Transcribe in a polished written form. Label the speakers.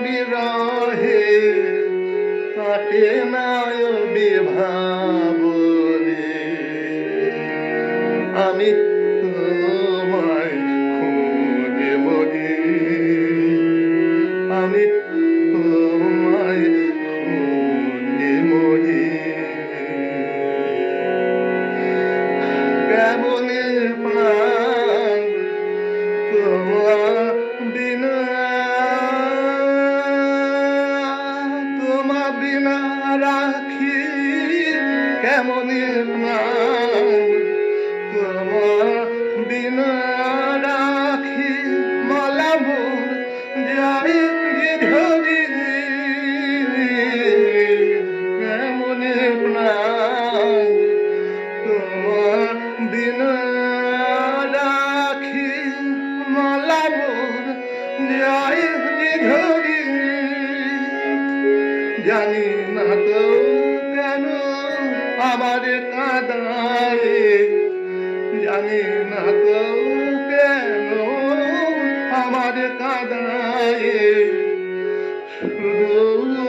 Speaker 1: বিরহে কাটে না বিভাবনে আমি তোমায় খুঁজে মরি আমি তোমায় খুঁজে মরি কেমনে প্রাণ তোমার বিনা তোমার বিনা রাখি কেমনে প্রাণ তোমার বিনা রাখি মালামুর যাই ধরি কেমনে প্রাণ তোমার বিনা রাখি মালামুর যাই ধরি জানি না তো কেন আমার কাঁদায় জানি না তো কেন আমার কাঁদায় শুধু